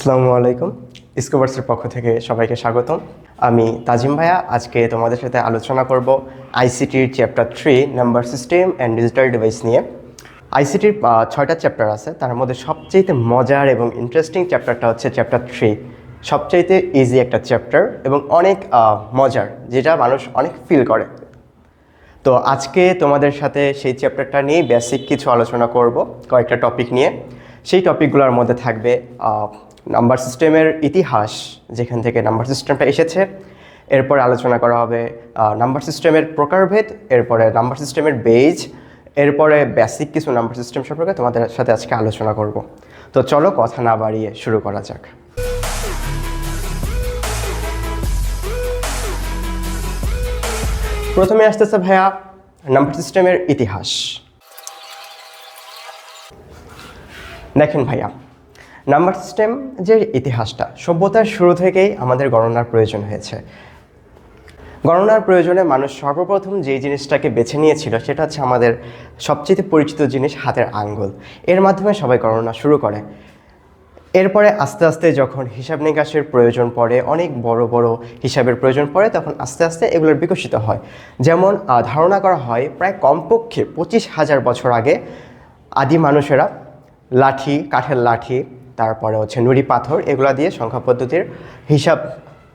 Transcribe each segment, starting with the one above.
আসসালামু আলাইকুম। স্কোভার্সের পক্ষ থেকে সবাইকে স্বাগতম। আমি তাজিম ভাইয়া। আজকে তোমাদের সাথে আলোচনা করব আইসিটির chapter 3 number system and digital device নিয়ে। আইসিটির 6টা চ্যাপ্টার আছে, তার মধ্যে সবচেয়ে মজার এবং ইন্টারেস্টিং চ্যাপ্টারটা হচ্ছে চ্যাপ্টার 3। সবচাইতে ইজি একটা চ্যাপ্টার এবং অনেক মজার, যেটা মানুষ অনেক ফিল করে। তো আজকে তোমাদের সাথে সেই চ্যাপ্টারটা নিয়ে বেসিক কিছু আলোচনা করব, কয়েকটা টপিক নিয়ে। সেই টপিকগুলোর মধ্যে থাকবে নাম্বার সিস্টেমের ইতিহাস, যেখান থেকে নাম্বার সিস্টেমটা এসেছে। এরপর আলোচনা করা হবে নাম্বার সিস্টেমের প্রকারভেদ, এরপরে নাম্বার সিস্টেমের বেজ, এরপরে বেসিক কিছু নাম্বার সিস্টেম সম্পর্কে তোমাদের সাথে আজকে আলোচনা করব। তো চলো কথা না বাড়িয়ে শুরু করা যাক। প্রথমে আসতেছে ভাইয়া নাম্বার সিস্টেমের ইতিহাস। দেখেন ভাইয়া, নাম্বার সিস্টেম যে ইতিহাসটা, সভ্যতার শুরু থেকেই আমাদের গণনার প্রয়োজন হয়েছে। গণনার প্রয়োজনে মানুষ সর্বপ্রথম যেই জিনিসটাকে বেছে নিয়েছিল সেটা হচ্ছে আমাদের সবচেয়ে পরিচিত জিনিস, হাতের আঙ্গুল। এর মাধ্যমে সবাই গণনা শুরু করে। এরপরে আস্তে আস্তে যখন হিসাব নিকাশের প্রয়োজন পড়ে, অনেক বড় বড় হিসাবের প্রয়োজন পড়ে, তখন আস্তে আস্তে এগুলোর বিকশিত হয়। যেমন ধারণা করা হয় প্রায় কমপক্ষে 25,000 বছর আগে আদি মানুষেরা লাঠি, কাঠের লাঠি, তারপরে হচ্ছে নুড়ি পাথর, এগুলা দিয়ে সংখ্যা পদ্ধতির হিসাব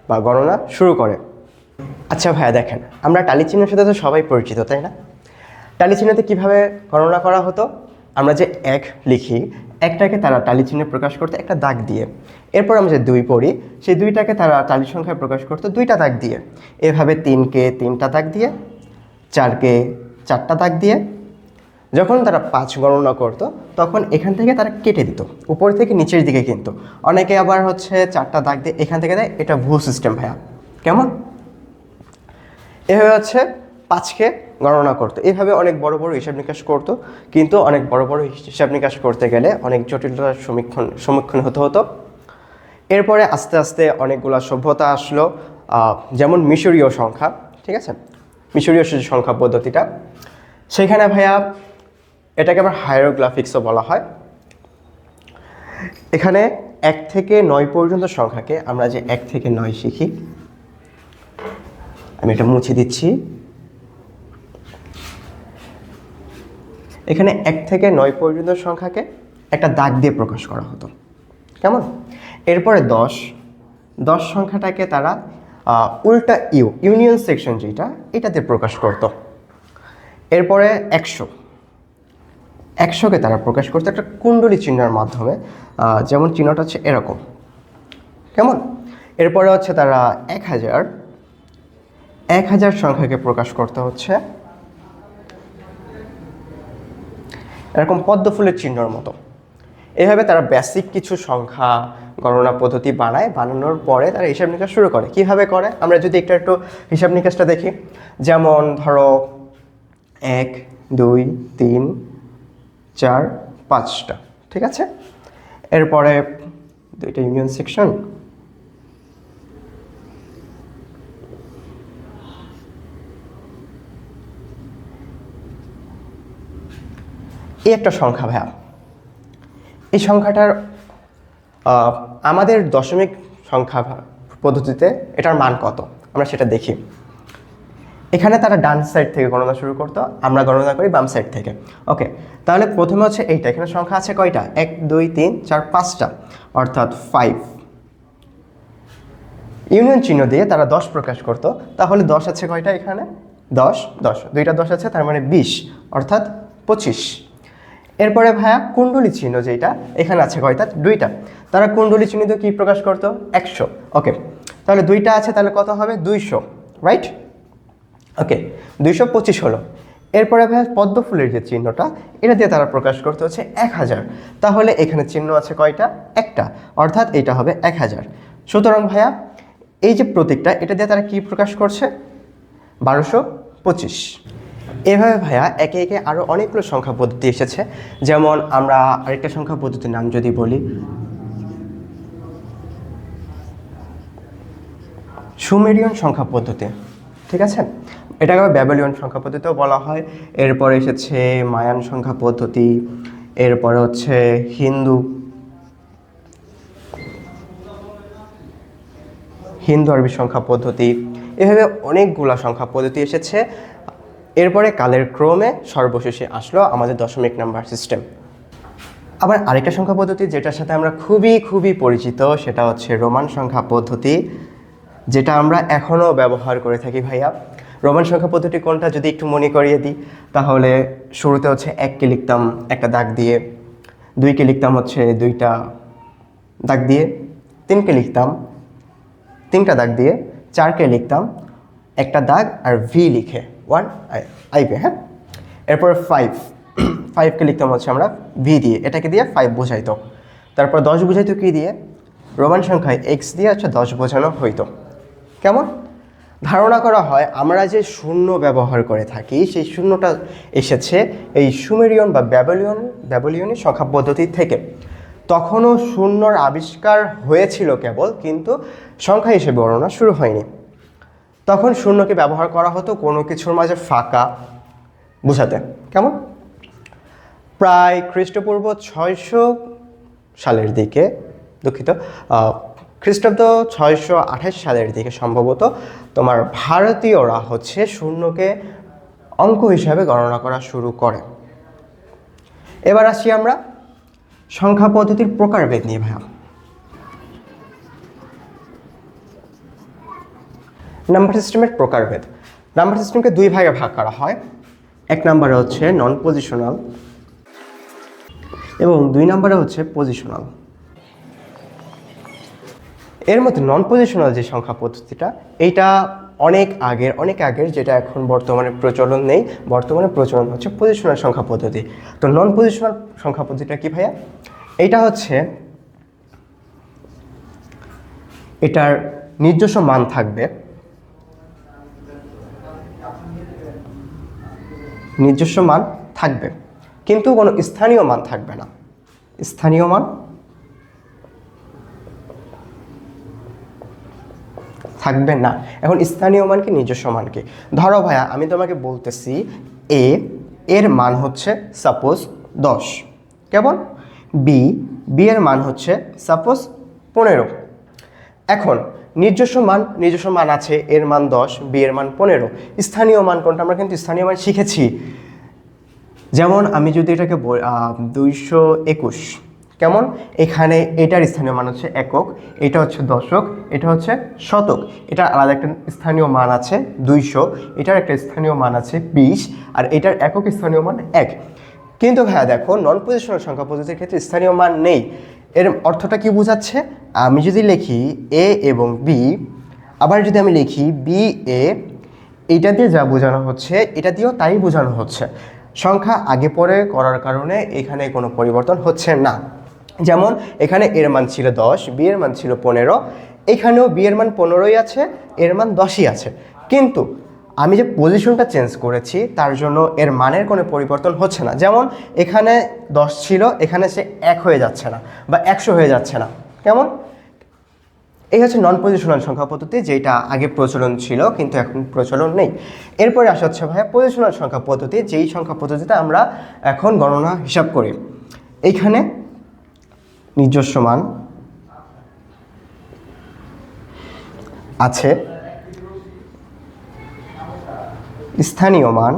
বা গণনা শুরু করে। আচ্ছা ভাইয়া, দেখেন আমরা টালি চিহ্নের সাথে তো সবাই পরিচিত, তাই না? টালি চিহ্নতে কীভাবে গণনা করা হতো? আমরা যে এক লিখি, একটাকে তারা টালি চিহ্নে প্রকাশ করতে একটা দাগ দিয়ে। এরপর আমরা যে দুই পড়ি, সেই দুইটাকে তারা টালি সংখ্যায় প্রকাশ করতো দুইটা দাগ দিয়ে। এভাবে 3কে 3টা দাগ দিয়ে, 4কে 4টা দাগ দিয়ে। যখন তারা 5 গণনা করতো তখন এখান থেকে তারা কেটে দিত, উপর থেকে নিচের দিকে। কিন্তু অনেকে আবার হচ্ছে 4টা দাগ দিয়ে এখান থেকে দেয়। এটা ভুল সিস্টেম ভাইয়া। কেমন? এভাবে হচ্ছে 5কে গণনা করতো। এইভাবে অনেক বড় বড় হিসাব নিকাশ করতো, কিন্তু অনেক বড় বড় হিসাব নিকাশ করতে গেলে অনেক জটিলতার সম্মুখীন হতে হতো। এরপরে আস্তে আস্তে অনেকগুলো সভ্যতা আসলো, যেমন মিশরীয় সংখ্যা। ঠিক আছে, মিশরীয় সংখ্যা পদ্ধতিটা, সেখানে ভাইয়া এটাকে আবার হায়ারোগ্রাফিক্সও বলা হয়। এখানে 1 থেকে 9 পর্যন্ত সংখ্যাকে আমরা যে 1 থেকে 9 শিখি, আমি এটা মুছে দিচ্ছি। এখানে 1 থেকে 9 পর্যন্ত সংখ্যাকে একটা দাগ দিয়ে প্রকাশ করা হতো। কেমন? এরপরে 10 সংখ্যাটাকে তারা উল্টা ইউনিয়ন সেকশন যেটা, এটাতে প্রকাশ করত। এরপরে 100কে তারা প্রকাশ করতো একটা কুণ্ডলী চিহ্নের মাধ্যমে, যেমন চিহ্নটা হচ্ছে এরকম। কেমন? এরপরে হচ্ছে তারা 1000 সংখ্যাকে প্রকাশ করতে হচ্ছে এরকম পদ্ম ফুলের চিহ্নের মতো। এভাবে তারা বেসিক কিছু সংখ্যা গণনা পদ্ধতি বানানোর পরে তারা হিসাব নিকাশ শুরু করে। কিভাবে করে আমরা যদি একটু হিসাব নিকাশটা দেখি। যেমন ধরো 1, 2, 3, 4, 5টা। ঠিক আছে, এরপরে 2টা ইউনিয়ন সেকশন, এই একটা সংখ্যা ভাইয়া। এই সংখ্যাটার আমাদের দশমিক সংখ্যা পদ্ধতিতে এটার মান কত আমরা সেটা দেখি। এখানে তারা ডান সাইড থেকে গণনা শুরু করতো, আমরা গণনা করি বাম সাইড থেকে। ওকে, তাহলে প্রথমে হচ্ছে এইটা। এখানে সংখ্যা আছে কয়টা? 1, 2, 3, 4, 5টা, অর্থাৎ 5। ইউনিয়ন চিহ্ন দিয়ে তারা 10 প্রকাশ করতো। তাহলে 10 আছে কয়টা? এখানে 10, 2টা 10 আছে, তার মানে 20, অর্থাৎ 25। এরপরে ভাইয়া কুণ্ডলী চিহ্ন যেটা, এখানে আছে কয়টা? 2টা। তারা কুণ্ডলী চিহ্ন দিয়ে কী প্রকাশ করতো? 100। ওকে, তাহলে 2টা আছে, তাহলে কত হবে? 200, রাইট? ওকে, 225 হলো। এরপরে ভাইয়া পদ্ম ফুলের যে চিহ্নটা, এটা দিয়ে তারা প্রকাশ করতে হচ্ছে 1000। তাহলে এখানে চিহ্ন আছে কয়টা? একটা, অর্থাৎ এটা হবে 1000। সুতরাং ভাইয়া এই যে প্রতীকটা, এটা দিয়ে তারা কি প্রকাশ করছে? 1225। এভাবে ভাইয়া একে একে আরও অনেকগুলো সংখ্যা পদ্ধতি এসেছে। যেমন আমরা আরেকটা সংখ্যা পদ্ধতির নাম যদি বলি, সুমেরিয়ান সংখ্যা পদ্ধতি। ঠিক আছে, এটাকে আবার ব্যাবিলনীয় সংখ্যা পদ্ধতিও বলা হয়। এরপরে এসেছে মায়ান সংখ্যা পদ্ধতি, এরপরে হচ্ছে হিন্দু হিন্দু আরবি সংখ্যা পদ্ধতি, এভাবে অনেকগুলা সংখ্যা পদ্ধতি এসেছে। এরপরে কালের ক্রমে সর্বশেষে আসলো আমাদের দশমিক নাম্বার সিস্টেম। আবার আরেকটা সংখ্যা পদ্ধতি যেটার সাথে আমরা খুবই পরিচিত, সেটা হচ্ছে রোমান সংখ্যা পদ্ধতি, যেটা আমরা এখনও ব্যবহার করে থাকি ভাইয়া। রোমান সংখ্যা পদ্ধতি কোনটা যদি একটু মনে করিয়ে দিই, তাহলে শুরুতে হচ্ছে 1কে লিখতাম একটা দাগ দিয়ে, 2কে লিখতাম হচ্ছে 2টা দাগ দিয়ে, 3কে লিখতাম 3টা দাগ দিয়ে, 4কে লিখতাম একটা দাগ আর ভি লিখে 1 আইভি, হ্যাঁ। এরপর 5কে লিখতাম হচ্ছে আমরা ভি দিয়ে, এটাকে দিয়ে 5 বোঝাইতো। তারপর 10 বোঝাইতো কি দিয়ে? রোমান সংখ্যায় এক্স দিয়ে হচ্ছে 10 বোঝানো হইতো। কেমন? ধারণা করা হয় আমরা যে শূন্য ব্যবহার করে থাকি সেই শূন্যটা এসেছে এই সুমেরিয়ন বা ব্যাবিলনীয় সংখ্যা পদ্ধতি থেকে। তখনও শূন্যর আবিষ্কার হয়েছিল কেবল, কিন্তু সংখ্যা হিসেবে গণনা শুরু হয়নি। তখন শূন্যকে ব্যবহার করা হতো কোনো কিছুর মাঝে ফাঁকা বোঝাতে। কেমন? প্রায় খ্রিস্টপূর্ব 600 সালের দিকে, দুঃখিত, খ্রিস্টাব্দ 628 সালের দিকে সম্ভবত তোমার ভারতীয়রা হচ্ছে শূন্যকে অঙ্ক হিসাবে গণনা করা শুরু করে। এবার আসি আমরা সংখ্যা পদ্ধতির প্রকারভেদ নিয়ে ভাইয়া। নাম্বার সিস্টেমের প্রকারভেদ। নাম্বার সিস্টেমকে 2 ভাগে ভাগ করা হয়। 1 নম্বরে হচ্ছে নন পজিশনাল এবং 2 নম্বরে হচ্ছে পজিশনাল। এর মধ্যে নন পজিশনাল যে সংখ্যা পদ্ধতিটা, এইটা অনেক আগের, যেটা এখন বর্তমানে প্রচলন নেই। বর্তমানে প্রচলন হচ্ছে পজিশনাল সংখ্যা পদ্ধতি। তো নন পজিশনাল সংখ্যা পদ্ধতিটা কি ভাইয়া? এইটা হচ্ছে এটার নিজস্ব মান থাকবে, কিন্তু কোনো স্থানীয় মান থাকবে না। স্থানীয় মান থাকবে না। এখন স্থানীয় মান কি, নিজস্ব মান কি? ধরো ভাইয়া আমি তোমাকে বলতেছি এর মান হচ্ছে সাপোজ 10, কেমন? বি এর মান হচ্ছে সাপোজ 15। এখন নিজস্ব মান আছে, এর মান 10, বি এর মান 15। স্থানীয় মান কোনটা? আমরা কিন্তু স্থানীয় মান শিখেছি। যেমন আমি যদি এটাকে 221, কেমন? এখানে এটার স্থানীয় মান হচ্ছে একক, এটা হচ্ছে দশক, এটা হচ্ছে শতক। এটার আলাদা একটা স্থানীয় মান আছে 200, এটার একটা স্থানীয় মান আছে 20, আর এটার একক স্থানীয় মান 1। কিন্তু ভাইয়া দেখো, নন পজিশনাল সংখ্যা পদ্ধতির ক্ষেত্রে স্থানীয় মান নেই। এর অর্থটা কি বোঝাচ্ছে? আমি যদি লিখি এ এবং বি, আবার যদি আমি লিখি বি এ, এটা দিয়ে যা বোঝানো হচ্ছে এটা দিয়েও তাই বোঝানো হচ্ছে। সংখ্যা আগে পরে করার কারণে এখানে কোনো পরিবর্তন হচ্ছে না। যেমন এখানে এর মান ছিল 10, বি এর মান ছিল 15, এখানেও বি এর মান 15ই আছে, এর মান 10ই আছে। কিন্তু আমি যে পজিশনটা চেঞ্জ করেছি তার জন্য এর মানের কোনো পরিবর্তন হচ্ছে না। যেমন এখানে 10 ছিল, এখানে সে 1 হয়ে যাচ্ছে না বা 100 হয়ে যাচ্ছে না। কেমন? এই হচ্ছে নন পজিশনাল সংখ্যা পদ্ধতি, যেটা আগে প্রচলন ছিল কিন্তু এখন প্রচলন নেই। এরপরে আসা হচ্ছে ভাইয়া পজিশনাল সংখ্যা পদ্ধতি, যেই সংখ্যা পদ্ধতিতে আমরা এখন গণনা হিসাব করি। এইখানে নিজস্ব মান আছে, স্থানীয় মান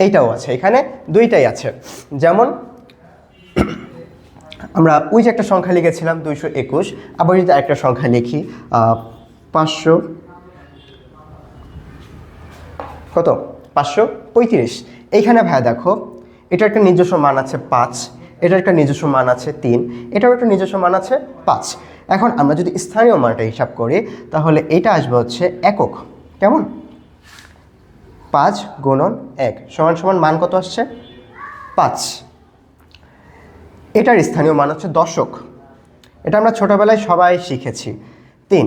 এইটাও আছে, এখানে দুইটাই আছে। যেমন আমরা ওই যে একটা সংখ্যা লিখেছিলাম 221, আবার যদি একটা সংখ্যা লিখি 535। এইখানে ভাইয়া দেখো, এটা একটা নিজস্ব মান আছে 5, এটার একটা নিজস্ব মান আছে 3, এটার একটা নিজস্ব মান আছে 5। এখন আমরা যদি স্থানীয় মানটা হিসাব করি তাহলে এটা আসবে হচ্ছে একক। কেমন? 5 গুণন 1 সমান মান কত আসছে? 5। এটার স্থানীয় মান হচ্ছে দশক, এটা আমরা ছোটোবেলায় সবাই শিখেছি। 3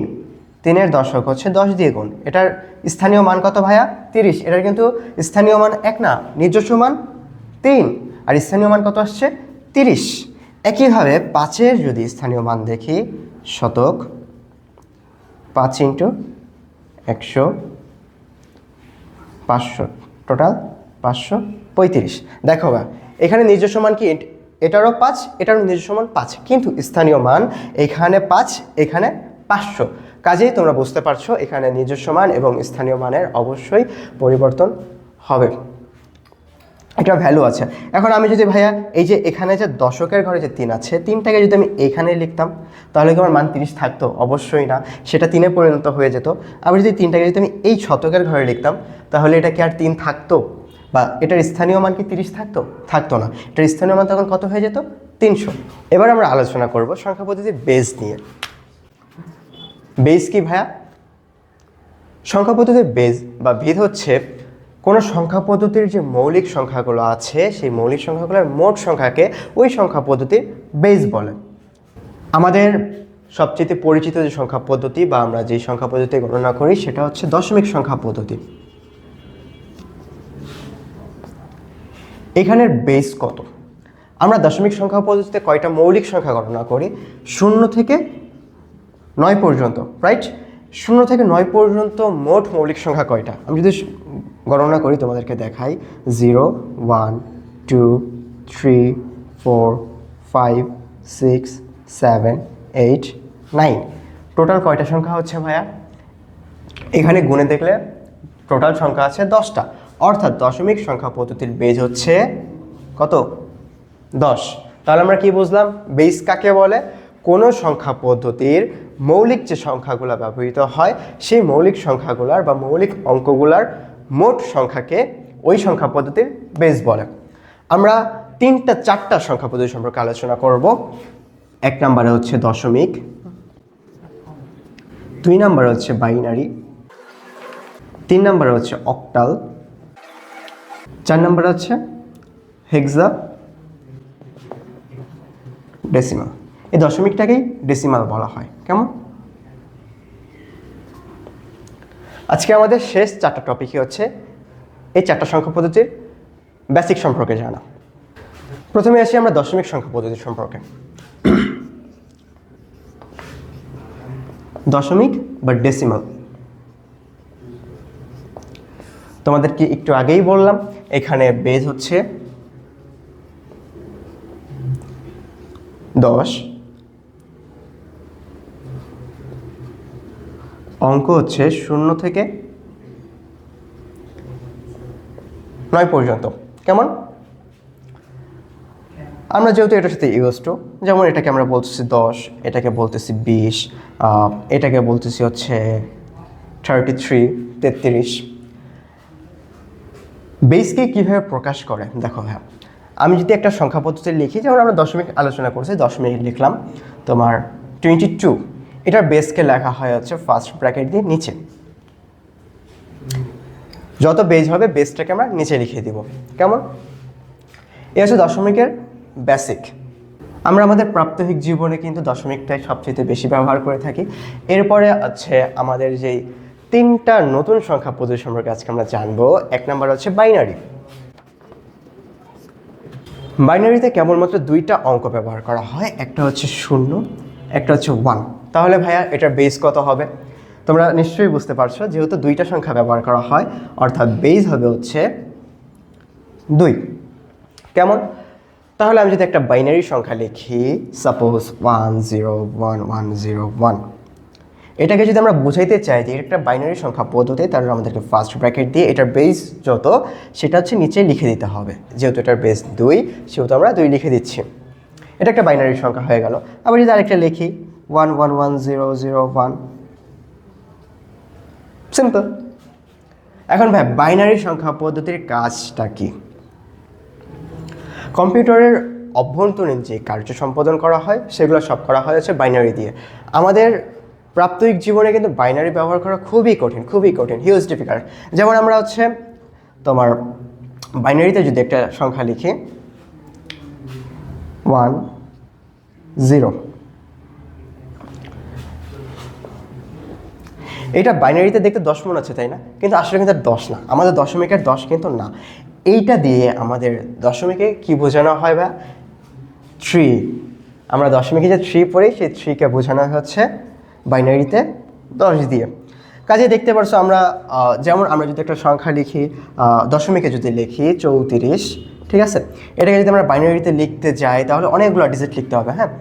দশক হচ্ছে 10 দিয়ে গুণ, এটার স্থানীয় মান কত ভাইয়া? 30। এটার কিন্তু স্থানীয় মান 1 না, নিজস্ব মান 3, আর স্থানীয় মান কত আসছে? 30। একইভাবে 5-এর যদি স্থানীয় মান দেখি, শতক 5 × 100, 500, টোটাল 535। দেখো বা এখানে নিজস্ব মান কি এটারও 5, এটারও নিজস্ব মান 5, কিন্তু স্থানীয় মান এখানে 5, এখানে 500। কাজেই তোমরা বুঝতে পারছো এখানে নিজস্ব মান এবং স্থানীয় মানের অবশ্যই পরিবর্তন হবে, এটা ভ্যালু আছে। এখন আমি যদি ভাইয়া এই যে এখানে যে দশকের ঘরে যে 3 আছে, 3টাকে যদি আমি এখানে লিখতাম তাহলে কি আমার মান 30 থাকতো? অবশ্যই না, সেটা 3-এ পরিণত হয়ে যেত। আবার যদি 3টাকে যদি আমি এই শতকের ঘরে লিখতাম তাহলে এটা কি আর 3 থাকতো? বা এটার স্থানীয় মান কি 30 থাকতো? থাকতো না, এটার স্থানীয় মান তখন কত হয়ে যেত? 300। এবার আমরা আলোচনা করব সংখ্যা পদ্ধতির বেস নিয়ে। বেস কি ভাইয়া? সংখ্যা পদ্ধতির বেস বা ভিত হচ্ছে কোনো সংখ্যা পদ্ধতির যে মৌলিক সংখ্যাগুলো আছে সেই মৌলিক সংখ্যাগুলোর মোট সংখ্যাকে ওই সংখ্যা পদ্ধতির বেস বলে। আমাদের সবচেয়ে পরিচিত যে সংখ্যা পদ্ধতি বা আমরা যে সংখ্যা পদ্ধতি গণনা করি সেটা হচ্ছে দশমিক সংখ্যা পদ্ধতি। এখানের বেস কত? আমরা দশমিক সংখ্যা পদ্ধতিতে কয়টা মৌলিক সংখ্যা গণনা করি? 0 থেকে 9 পর্যন্ত, রাইট? 0 থেকে 9 পর্যন্ত মোট মৌলিক সংখ্যা কয়টা? আমি যদি গণনা করি তোমাদেরকে দেখাই, 0, 1, 2, 3, 4, 5, 6, 7, 8, 9। টোটাল কয়টা সংখ্যা হচ্ছে ভাইয়া? এখানে গুণে দেখলে টোটাল সংখ্যা আছে 10টা, অর্থাৎ দশমিক সংখ্যা পদ্ধতির বেজ হচ্ছে কত? 10। তাহলে আমরা কি বুঝলাম বেস কাকে বলে? কোনো সংখ্যা পদ্ধতির মৌলিক যে সংখ্যাগুলো ব্যবহৃত হয় সেই মৌলিক সংখ্যাগুলার বা মৌলিক অঙ্কগুলার মোট সংখ্যাকে ওই সংখ্যা পদ্ধতির বেস বলে। আমরা 3-4টা সংখ্যা পদ্ধতি সম্পর্কে আলোচনা করব। 1 নম্বরে হচ্ছে দশমিক, 2 নম্বরে হচ্ছে বাইনারি, 3 নম্বরে হচ্ছে অক্টাল, 4 নম্বরে হচ্ছে হেক্সা ডেসিমাল। এই দশমিকটাকেই ডেসিমাল বলা হয়। কেমন? আজকে আমাদের শেষ 4টা টপিকই হচ্ছে এই 4টা সংখ্যা পদ্ধতির বেসিক সম্পর্কে জানা। প্রথমে আসি আমরা দশমিক সংখ্যা পদ্ধতি সম্পর্কে। দশমিক বা ডেসিমাল তোমাদেরকে একটু আগেই বললাম, এখানে বেজ হচ্ছে 10, অঙ্ক হচ্ছে 0 থেকে 9 পর্যন্ত। কেমন? আমরা যেহেতু এটার সাথে ইউজ টু, যেমন এটাকে আমরা বলতেছি 10, এটাকে বলতেছি 20, এটাকে বলতেছি হচ্ছে 33। বেসকে কীভাবে প্রকাশ করে দেখো হ্যাঁ, আমি যদি একটা সংখ্যা পদ্ধতি লিখি, যেমন আমরা দশমিক আলোচনা করছি, দশমিক লিখলাম তোমার 22, এটার বেসকে লেখা হয় হচ্ছে ফার্স্ট ব্র্যাকেট দিয়ে নিচে। যত বেজ হবে বেসটাকে আমরা নিচে লিখে দিব। কেমন? এই হচ্ছে দশমিকের বেসিক। আমরা আমাদের প্রাত্যহিক জীবনে কিন্তু দশমিকটাই সবচেয়ে বেশি ব্যবহার করে থাকি। এরপরে আছে আমাদের যেই 3টা নতুন সংখ্যা পদ্ধতি সম্পর্কে আজকে আমরা জানবো। 1 নম্বর হচ্ছে বাইনারি। বাইনারিতে কেবলমাত্র 2টা অঙ্ক ব্যবহার করা হয়, একটা হচ্ছে 0, একটা হচ্ছে 1। তাহলে ভাইয়া এটার বেস কত হবে? তোমরা নিশ্চয়ই বুঝতে পারছো, যেহেতু 2টা সংখ্যা ব্যবহার করা হয় অর্থাৎ বেস হবে হচ্ছে 2। কেমন? তাহলে আমি যদি একটা বাইনারি সংখ্যা লিখি, সাপোজ 101101, এটাকে যদি আমরা বুঝাইতে চাই যে এটা একটা বাইনারি সংখ্যা পদ্ধতি, তাহলে আমাদেরকে ফার্স্ট ব্র্যাকেট দিয়ে এটার বেস যত সেটা হচ্ছে নিচে লিখে দিতে হবে। যেহেতু এটার বেস 2 সেহেতু আমরা 2 লিখে দিচ্ছি। এটা একটা বাইনারি সংখ্যা হয়ে গেল। আবার যদি আরেকটা লিখি 111001, সিম্পল। এখন ভাই বাইনারি সংখ্যা পদ্ধতির কাজটা কি? কম্পিউটারের অভ্যন্তরীণ যে কার্য সম্পাদন করা হয় সেগুলো সব করা হয় হচ্ছে বাইনারি দিয়ে। আমাদের প্রাত্যহিক জীবনে কিন্তু বাইনারি ব্যবহার করা খুবই কঠিন, হিউজ ডিফিকাল্ট। যেমন আমরা হচ্ছে তোমার বাইনারিতে যদি একটা সংখ্যা লিখি 10, এটা বাইনারিতে দেখতে 10 মনে হচ্ছে, তাই না? কিন্তু আসলে কিন্তু 10 না, আমাদের দশমিকের 10 কিন্তু না। এইটা দিয়ে আমাদের দশমিকে কি বোঝানো হয় বা 3, আমরা দশমিকে যে 3 পড়ি সেই 3কে বোঝানো হচ্ছে বাইনারিতে 10 দিয়ে। কাজে দেখতে পারছো আমরা যেমন আমরা যদি একটা সংখ্যা লিখি, দশমিকে যদি লিখি 34, ঠিক আছে, এটাকে যদি আমরা বাইনারিতে লিখতে যাই তাহলে অনেকগুলো ডিজিট লিখতে হবে। হ্যাঁ,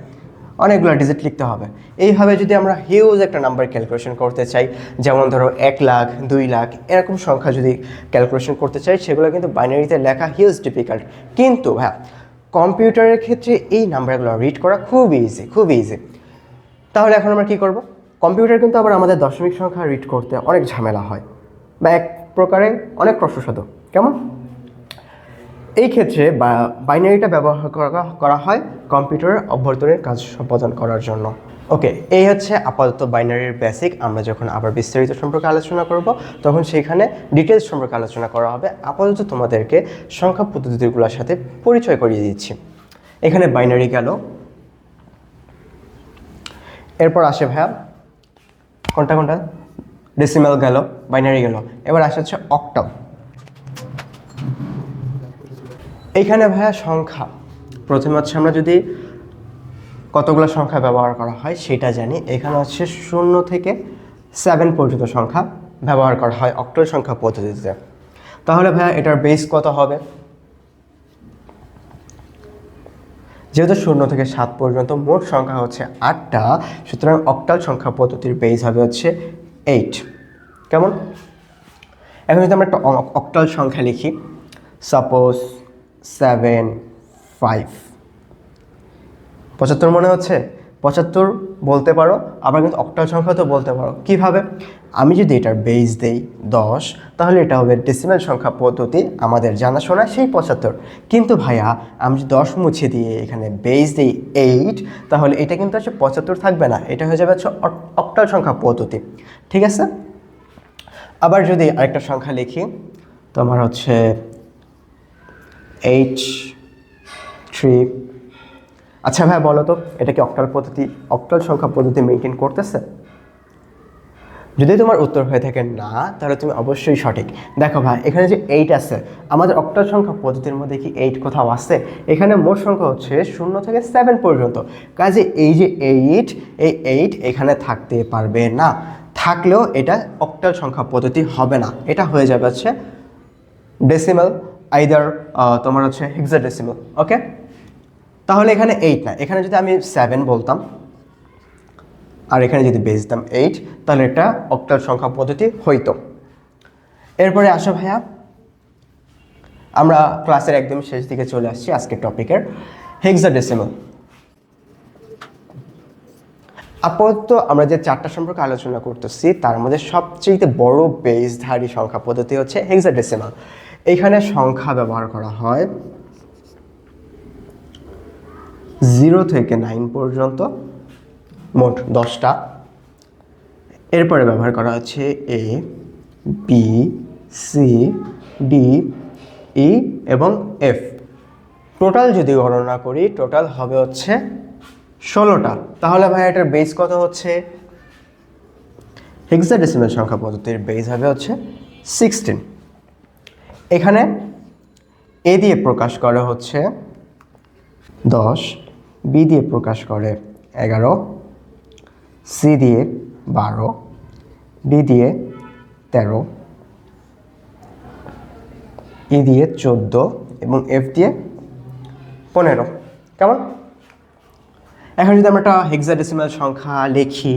অনেকগুলো ডিজিট লিখতে হবে। এইভাবে যদি আমরা হিউজ একটা নাম্বার ক্যালকুলেশন করতে চাই, যেমন ধরো 1 লাখ 2 লাখ এরকম সংখ্যা যদি ক্যালকুলেশন করতে চাই, সেগুলো কিন্তু বাইনারিতে লেখা হিউজ ডিফিকাল্ট। কিন্তু হ্যাঁ, কম্পিউটারের ক্ষেত্রে এই নাম্বারগুলো রিড করা খুব ইজি। তাহলে এখন আমরা কী করব? কম্পিউটার কিন্তু আবার আমাদের দশমিক সংখ্যা রিড করতে অনেক ঝামেলা হয়, বা এক প্রকারে অনেক কষ্টসাধ্য। কেমন? এই ক্ষেত্রে বাইনারিটা ব্যবহার করা হয় কম্পিউটারের অভ্যন্তরীণ কাজ সম্পাদন করার জন্য। ওকে, এই হচ্ছে আপাতত বাইনারির বেসিক। আমরা যখন আবার বিস্তারিত সম্পর্কে আলোচনা করব তখন সেখানে ডিটেলস সম্পর্কে আলোচনা করা হবে। আপাতত তোমাদেরকে সংখ্যা পদ্ধতিগুলোর সাথে পরিচয় করিয়ে দিচ্ছি। এখানে বাইনারি গেল, এরপর আসে ভাইয়া কোনটা ডেসিমাল গেল, বাইনারি গেল, এবার আসে হচ্ছে অক্টাল। এইখানে ভাইয়া সংখ্যা প্রথমে হচ্ছে আমরা যদি কতগুলো সংখ্যা ব্যবহার করা হয় সেটা জানি। এখানে হচ্ছে 0 থেকে 7 পর্যন্ত সংখ্যা ব্যবহার করা হয় অক্টাল সংখ্যা পদ্ধতিতে। তাহলে ভাইয়া এটার বেস কত হবে? যেহেতু 0 থেকে 7 পর্যন্ত মোট সংখ্যা হচ্ছে 8টা, সুতরাং অক্টাল সংখ্যা পদ্ধতির বেস হবে হচ্ছে 8। কেমন? এখন যদি আমরা একটা অক্টাল সংখ্যা লিখি, সাপোজ 7 5, 75 মনে হচ্ছে? 75 বলতে পারো, আবার কিন্তু অক্টাল সংখ্যা তো বলতে পারো। কিভাবে? আমি যদি এটার বেস দেই 10, তাহলে এটা হবে ডেসিমাল সংখ্যা পদ্ধতি আমাদের জানাশোনা সেই 75। কিন্তু ভাইয়া আমি যদি 10 মুছে দিয়ে এখানে বেস দিই 8, তাহলে এটা কিন্তু হচ্ছে 75 থাকবে না, এটা হয়ে যাবে হচ্ছে অক্টাল সংখ্যা পদ্ধতি। ঠিক আছে? আবার যদি আরেকটা সংখ্যা লিখি, তোমার হচ্ছে 8 3। আচ্ছা ভাই বলো তো, এটা কি অক্টাল সংখ্যা পদ্ধতি মেনটেন করতেছে? যদি তোমার উত্তর হয়ে থাকে না, তাহলে তুমি অবশ্যই সঠিক। দেখো ভাই, এখানে যে 8 আছে, আমাদের অক্টাল সংখ্যা পদ্ধতির মধ্যে কি 8 কোথাও আছে? এখানে মোট সংখ্যা হচ্ছে 0 থেকে 7 পর্যন্ত। কাজে এই যে 8, এই 8 এখানে থাকতে পারবে না। থাকলেও এটা অক্টাল সংখ্যা পদ্ধতি হবে না, এটা হয়ে যাবে হচ্ছে ডেসিমাল, আইদার তোমার হচ্ছে হেক্সাডেসিমাল। ওকে, তাহলে এখানে 8 না, এখানে যদি আমি 7 বলতাম আর এখানে যদি বেস দিতাম 8, তাহলে এটা অক্টাল সংখ্যা পদ্ধতি হইতো। এরপরে আসো ভাইয়া, আমরা ক্লাসের একদম শেষ দিকে চলে আসছি আজকের টপিকের, হেক্সাডেসিমাল। আপাতত আমরা যে 4টা সম্পর্কে আলোচনা করতেছি তার মধ্যে সবচেয়ে বড় বেসধারী সংখ্যা পদ্ধতি হচ্ছে হেক্সাডেসিমাল। এখানে সংখ্যা ব্যবহার করা হয় 0 থেকে 9 পর্যন্ত, মোট 10টা। এরপরে ব্যবহার করা হচ্ছে A B C D E এবং F। টোটাল যদি গণনা করি, টোটাল হবে হচ্ছে 16টা। তাহলে ভাই এটার বেস কত হচ্ছে? হেক্সাডেসিমাল সংখ্যা পদ্ধতির বেস হবে হচ্ছে 16। এখানে A দিয়ে প্রকাশ করে হচ্ছে 10, B দিয়ে প্রকাশ করে 11, C দিয়ে 12, D দিয়ে 13, E দিয়ে 14 এবং F দিয়ে 15। কেমন? এখন যদি আমরা একটা হেক্সাডেসিমাল সংখ্যা লিখি,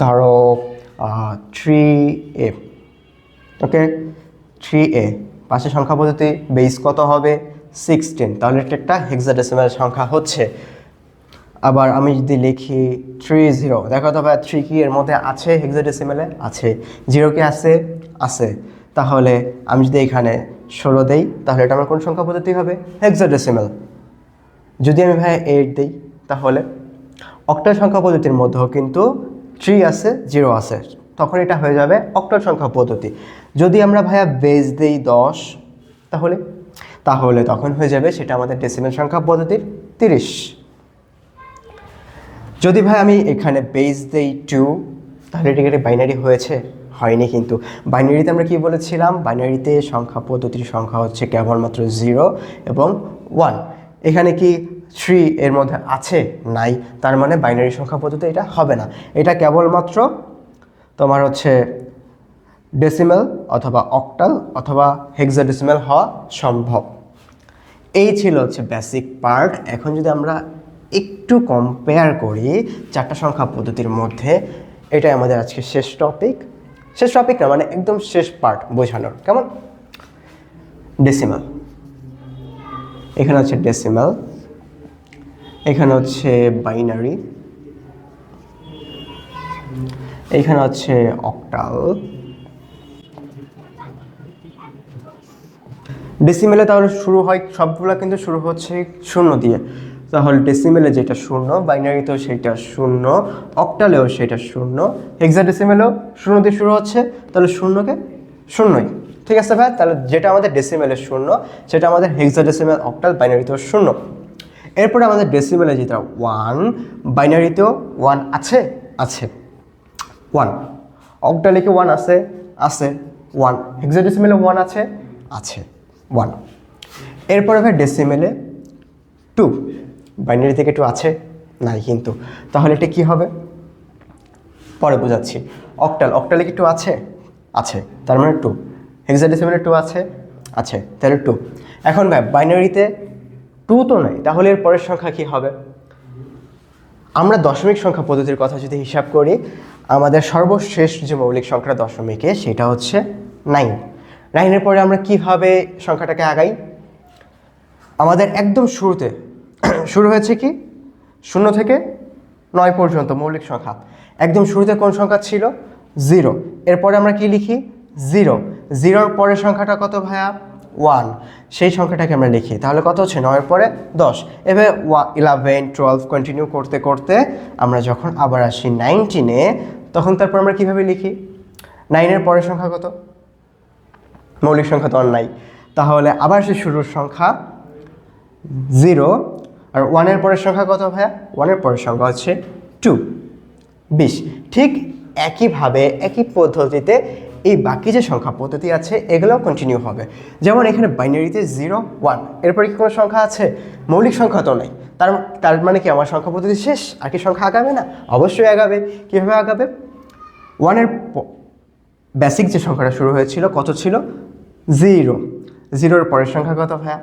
ধরো 3A। ওকে, 3A পাশে সংখ্যা পদ্ধতি বেস কত হবে? 16। তাহলে এটা একটা হেক্সাডেসিমাল সংখ্যা হচ্ছে। আবার আমি যদি লিখি 30, দেখো তো ভাই 3 কি এর মধ্যে আছে? হেক্সাডেসিমালে আছে। 0 কি আছে? আছে। তাহলে আমি যদি এখানে 16 দেই, তাহলে এটা আমার কোন সংখ্যা পদ্ধতি হবে? হেক্সাডেসিমাল। যদি আমি ভাই 8 দেই, তাহলে অক্টাল সংখ্যা পদ্ধতির মধ্যেও কিন্তু 3 আছে, 0 আছে, তখন এটা হয়ে যাবে অক্টাল সংখ্যা পদ্ধতি। যদি আমরা ভাইয়া বেস দেই 10, তাহলে তখন হয়ে যাবে সেটা আমাদের ডেসিমাল সংখ্যা পদ্ধতির 30। যদি ভাই আমি এখানে বেস দেই 2, তাহলে এটা বাইনারি হয়েছে? হয়নি। কিন্তু বাইনারিতে আমরা কি বলেছিলাম? বাইনারিতে সংখ্যা পদ্ধতির সংখ্যা হচ্ছে কেবলমাত্র 0 এবং 1। এখানে কি 3 এর মধ্যে আছে? নাই। তার মানে বাইনারি সংখ্যা পদ্ধতি এটা হবে না। এটা কেবলমাত্র তোমার হচ্ছে ডেসিমেল অথবা অক্টাল অথবা হেক্সাডেসিমেল হওয়া সম্ভব। এই ছিল হচ্ছে বেসিক পার্ট। এখন যদি আমরা একটু কম্পেয়ার করি চারটা সংখ্যা পদ্ধতির মধ্যে, এটাই আমাদের আজকে শেষ টপিক না, মানে একদম শেষ পার্ট বোঝানোর। কেমন? ডেসিমেল, এখানে হচ্ছে ডেসিমেল, এখানে হচ্ছে বাইনারি, এখানে হচ্ছে অক্টাল। ডেসিমেলে তাহলে শুরু হয় সবগুলো, কিন্তু শুরু হচ্ছে শূন্য দিয়ে। তাহলে ডেসিমেলে যেটা শূন্য, বাইনারিতেও সেটা শূন্য, অক্টালেও সেটা শূন্য, হেক্সাডেসিমেলেও শূন্য দিয়ে শুরু হচ্ছে, তাহলে শূন্যকে শূন্যই। ঠিক আছে ভাই? তাহলে যেটা আমাদের ডেসিমেলে শূন্য সেটা আমাদের হেক্সাডেসিমেল, অক্টাল, বাইনারিতেও শূন্য। এরপরে আমাদের ডেসিমেলে যেটা 1, বাইনারিতেও 1 আছে, 1। অক্টালে কি 1 আছে? 1। হেক্সাডেসিমেলে 1 আছে, 1। এরপরে ভাই ডেসিমেলে 2, বাইনারি থেকে 2 আছে নাই কিন্তু, তাহলে এটা কি হবে পরে বোঝাচ্ছি। অক্টালে কি 2 আছে, তার মানে 2। হেক্সাডেসিমেলে 2 আছে, তাহলে 2। এখন ভাই বাইনারিতে 2 তো নাই, তাহলে এর পরের সংখ্যা কি হবে? আমরা দশমিক সংখ্যা পদ্ধতির কথা যদি হিসাব করি, আমাদের সর্বশেষ যে মৌলিক সংখ্যা দশমিকে সেটা হচ্ছে 9। 9-এর পরে আমরা কিভাবে সংখ্যাটাকে আগাই? আমাদের একদম শুরুতে শুরু হয়েছে কি 0 থেকে 9 পর্যন্ত মৌলিক সংখ্যা। একদম শুরুতে কোন সংখ্যা ছিল? 0। এরপরে আমরা কি লিখি? 0। 0-র পরের সংখ্যাটা কত ভাইয়া? 1। সেই সংখ্যাটাকে আমরা লিখি, তাহলে কত হচ্ছে? 9-এর পরে 10। এভাবে 11, 12 কন্টিনিউ করতে করতে আমরা যখন আবার আসি 19-এ, তখন তারপর আমরা কিভাবে লিখি? 9-এর পরের সংখ্যা কত? মৌলিক সংখ্যা তো আর নাই, তাহলে আবার সে শুরুর সংখ্যা 0। আর 1-এর পরের সংখ্যা কত ভাইয়া? 1-এর পরের সংখ্যা হচ্ছে 2, 20। ঠিক একইভাবে একই পদ্ধতিতে এই বাকি যে সংখ্যা পদ্ধতি আছে এগুলোও কন্টিনিউ হবে। যেমন এখানে বাইনারিতে 0, 1, এরপরে কি কোনো সংখ্যা আছে? মৌলিক সংখ্যা তো নেই, তার মানে কি আমার সংখ্যা পদ্ধতি শেষ? আর কি সংখ্যা আগাবে না? অবশ্যই আগাবে। কীভাবে আগাবে? 1-এর বেসিক যে সংখ্যাটা শুরু হয়েছিল কত ছিল? 0। 0-এর পরের সংখ্যা কত ভাইয়া?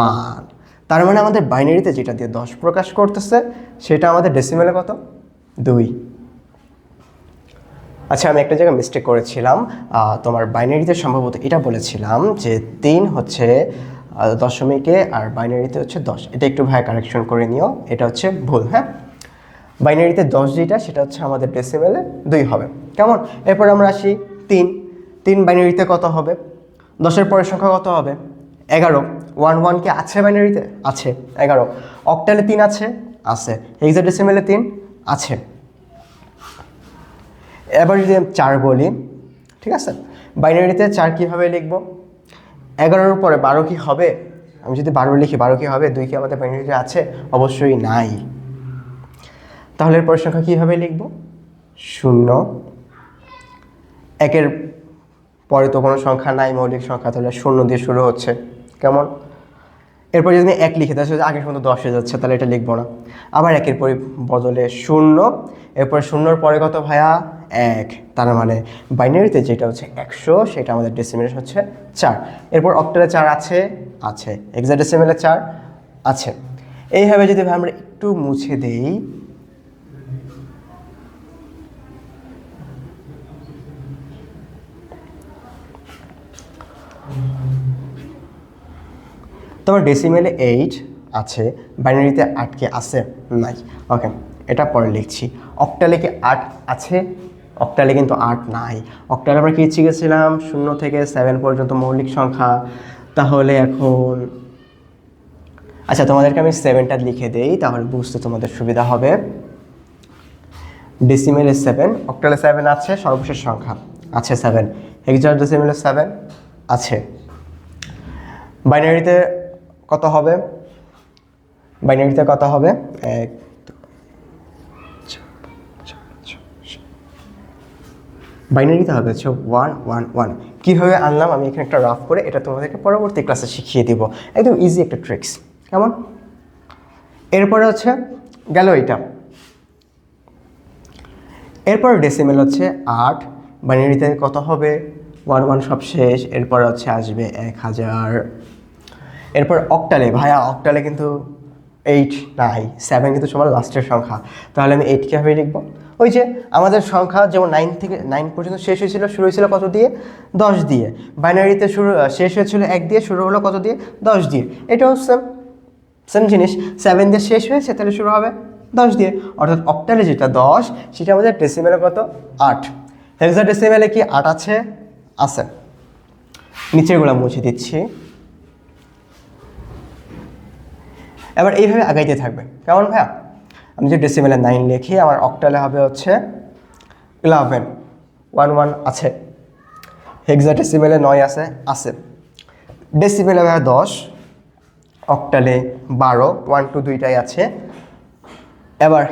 1। তার মানে আমাদের বাইনারিতে যেটা দিয়ে 10 প্রকাশ করতেছে সেটা আমাদের ডেসিমেলে কত? 2। আচ্ছা, আমি একটা জায়গায় মিস্টেক করেছিলাম। তোমার বাইনারিতে সম্ভবত এটা বলেছিলাম যে 3 হচ্ছে দশমিকে আর বাইনারিতে হচ্ছে 10। এটা একটু ভাই কারেকশন করে নিও, এটা হচ্ছে ভুল। হ্যাঁ, বাইনারিতে 10 যেটা সেটা হচ্ছে আমাদের ডেসিমেলে 2 হবে। কেমন? এরপর আমরা আসি 3 বাইনারিতে কত হবে? 10-এর পরের সংখ্যা কত হবে? 11। 1 কি আছে বাইনারিতে? আছে, 11। অক্টালে 3 আছে, হেক্সাডেসিমেলে 3 আছে। এবার যদি 4 বলি, ঠিক আছে, বাইনারিতে 4 কীভাবে লিখব? 11-এর পরে 12 কি হবে? আমি যদি 12 লিখি 12 কি হবে? 2 কি আমাদের বাইনারিতে আছে? অবশ্যই নাই। তাহলে এর পরের সংখ্যা কীভাবে লিখব? 0। 1-এর পরে তো কোনো সংখ্যা নাই মৌলিক সংখ্যা, তাহলে 0 দিয়ে শুরু হচ্ছে। কেমন? এরপর যদি আমি 1 লিখি তাহলে আগের মতো 10 হয়ে যাচ্ছে, তাহলে এটা লিখবো না। আবার 1-এর বদলে 0, এরপর 0-এর পরে কত ভাইয়া? 1। তার মানে বাইনারিতে যেটা হচ্ছে 100 সেটা আমাদের ডেসিমেলে হচ্ছে 4। এরপর অক্টালে 4 আছে, হেক্সাডেসিমেলে 4 আছে। এইভাবে যদি আমরা একটু মুছে দেই, তোমার ডেসিমেলে 8 আছে, বাইনারিতে 8 কি আছে? নাই। ওকে, এটা পরে লিখছি। অক্টালে কি 8 আছে? অক্টালে কিন্তু 8 নাই। অক্টালে আমরা কি শিখেছিলাম? 0 থেকে 7 পর্যন্ত মৌলিক সংখ্যা। তাহলে এখন আচ্ছা, তোমাদেরকে আমি 7টা লিখে দেই, তাহলে বুঝতে তোমাদের সুবিধা হবে। ডেসিমেলে 7, অক্টালে 7 আছে, সর্বশেষ সংখ্যা আছে 7। হেক্সাডেসিমেলে 7 আছে। বাইনারিতে কত হবে? বাইনারিতে কত হবে? 1, 2, 3, 4, 5, 6। বাইনারিতে হবে হচ্ছে 1, 1, 1। কীভাবে আনলাম আমি এখানে একটা রাফ করে, এটা তোমাদেরকে পরবর্তী ক্লাসে শিখিয়ে দিব। একদম ইজি একটা ট্রিক্স। কেমন? এরপরে হচ্ছে গেল এইটা। এরপর ডেসিমেল হচ্ছে 8, বাইনারিতে কত হবে? 1 সব শেষ, এরপর হচ্ছে আসবে 1000। এরপর অক্টালে, ভাইয়া অক্টালে কিন্তু 8 নাই, 7 কিন্তু সবার লাস্টের সংখ্যা, তাহলে আমি 8 কীভাবে লিখবো? ওই যে আমাদের সংখ্যা যেমন 9 থেকে 9 পর্যন্ত শেষ হয়েছিল, শুরু হয়েছিল কত দিয়ে? 10 দিয়ে। বাইনারিতে শেষ হয়েছিল 1 দিয়ে, শুরু হলো কত দিয়ে? 10 দিয়ে। এটাও সেম সেম জিনিস, 7 দিয়ে শেষ হয়েছে, তাহলে শুরু হবে 10 দিয়ে। অর্থাৎ অক্টালে যেটা 10, সেটা আমাদের ডেসিমেলে কত? 8। হেক্সাডেসিমেলে কি 8 আছে? আছে। নিচেরগুলো মুছে দিচ্ছি। এবার এইভাবে আগাইতে থাকবে, কেমন ভাইয়া? আমি যে ডেসিমেলে 9 লিখি, আমার অক্টালে হবে হচ্ছে 11, 1 আছে। হেক্সাডেসিমেলে 9 আছে, আছে। ডেসিমেলে ভাইয়া 10, অক্টালে 12, 1 2 দুইটাই আছে। এবার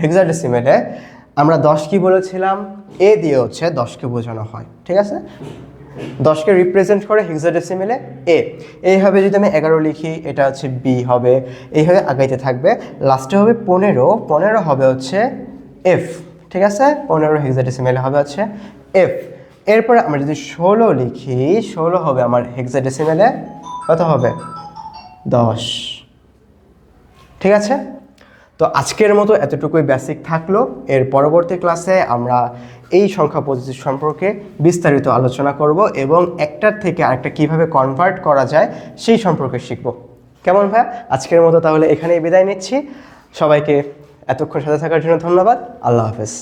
হেক্সাডেসিমেলে আমরা 10 কি বলেছিলাম? এ দিয়ে হচ্ছে 10কে বোঝানো হয়, ঠিক আছে? 10কে রিপ্রেজেন্ট করে হেক্সাডেসিমেলে এ। এইভাবে যদি আমি 11 লিখি, এটা হচ্ছে বি হবে। এইভাবে আগাইতে থাকবে, লাস্টে হবে 15, 15 হবে হচ্ছে এফ, ঠিক আছে? 15 হেক্সাডেসিমেলে হবে হচ্ছে এফ। এরপরে আমরা যদি 16 লিখি, 16 হবে আমার হেক্সাডেসিমেলে কত হবে? 10, ঠিক আছে? তো আজকের মতো এতটুকুই বেসিক থাকলো। এর পরবর্তী ক্লাসে আমরা এই সংখ্যা পদ্ধতি সম্পর্কে বিস্তারিত আলোচনা করব এবং একটার থেকে আরেকটা কীভাবে কনভার্ট করা যায় সেই সম্পর্কে শিখব। কেমন ভাইয়া? আজকের মতো তাহলে এখানেই বিদায় নিচ্ছি। সবাইকে এতক্ষণ সাথে থাকার জন্য ধন্যবাদ। আল্লাহ হাফেজ।